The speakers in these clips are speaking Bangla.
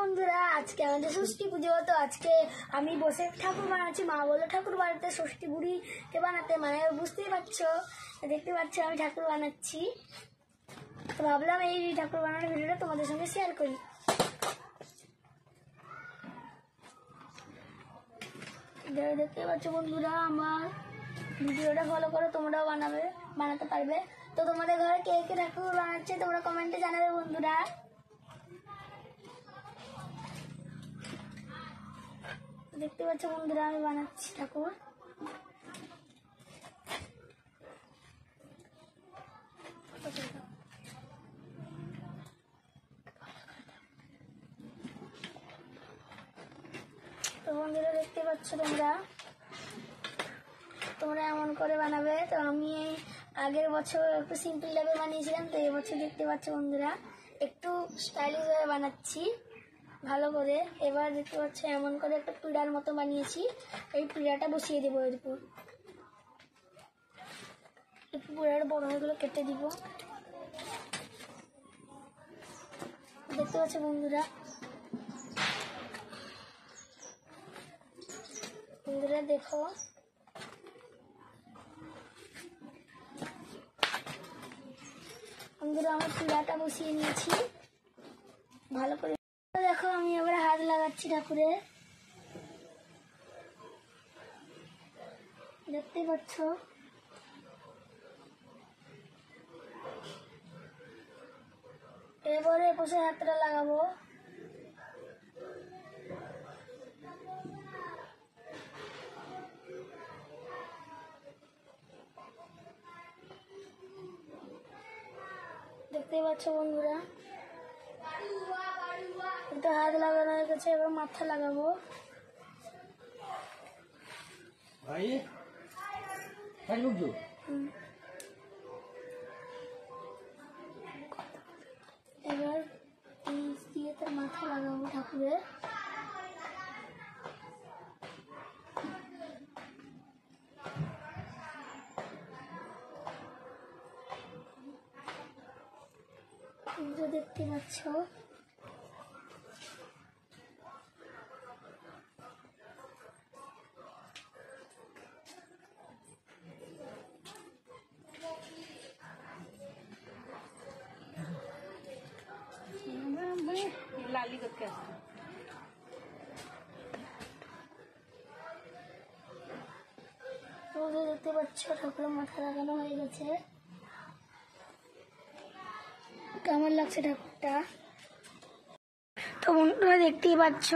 বন্ধুরা, আজকে আমাদের ষষ্ঠী পুজো। তো আজকে আমি বসে ঠাকুর বানাচ্ছি। মা বললো ঠাকুর বানাতে ষষ্ঠী বুড়িকে বানাতে, মানে বুঝতেই পারছো, দেখতে পাচ্ছ আমি ঠাকুর বানাচ্ছি। তো ভাবলাম এই ঠাকুর বানানোর ভিডিওটা তোমাদের সঙ্গে শেয়ার করি। দেখতে পাচ্ছ বন্ধুরা, আমার ভিডিওটা ফলো করো, তোমরাও বানাতে পারবে। তো তোমাদের ঘরে কে কে ঠাকুর বানাচ্ছে তোমরা কমেন্টে জানাবে বন্ধুরা। দেখতে পাচ্ছ বন্ধুরা, আমি বানাচ্ছি ঠাকুর। তো বন্ধুরা দেখতে পাচ্ছ তোমরা এমন করে বানাবে। তো আমি আগের বছর একটু সিম্পল ভাবে বানিয়েছিলাম, তো এই বছর দেখতে পাচ্ছ বন্ধুরা একটু স্টাইলিশ ভাবে বানাচ্ছি ভালো করে। এবার দেখতে পাচ্ছ এমন করে একটা পিড়ার মতো বানিয়েছি, এই পিড়াটা বসিয়ে দেবো এর উপর। একটু পিড়ার বড় হয়েগুলো কেটে দিব। দেখতে পাচ্ছ বন্ধুরা দেখো বন্ধুরা, আমার পিড়াটা বসিয়ে নিয়েছি ভালো করে। দেখো আমি এবার হাত লাগাচ্ছি ঠাকুরে, দেখতে পাচ্ছ। এবারে বসে হাতটা লাগাবো। দেখতে পাচ্ছ বন্ধুরা, এটা হাত লাগানো হয়ে গেছে। এবার মাথা লাগাবো। এবার দিয়ে তার মাথা লাগাবো ঠাকুরের। দেখতে পাচ্ছ लाली करके আসছে। দেখতে পাচ্ছ ঠাকুরের মাথা লাগানো হয়ে গেছে। কেমন লাগছে ঠাকুরটা? তো বন্ধুরা দেখতেই পাচ্ছ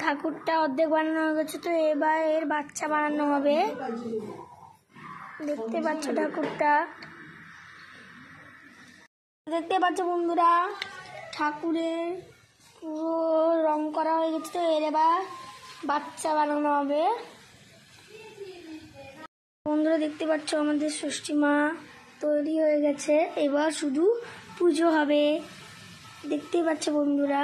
ঠাকুরটা অর্ধেক বানানো হয়ে গেছে। তো এবার এর বাচ্চা বানানো হবে। দেখতে পাচ্ছ ঠাকুরটা, দেখতে পাচ্ছ বন্ধুরা ঠাকুরের পুরো রং করা হয়ে গেছে। তো এর এবার বাচ্চা বানানো হবে। বন্ধুরা দেখতে পাচ্ছ আমাদের ষষ্ঠী মা তৈরি হয়ে গেছে, এবার শুধু পুজো হবে। দেখতে পাচ্ছ বন্ধুরা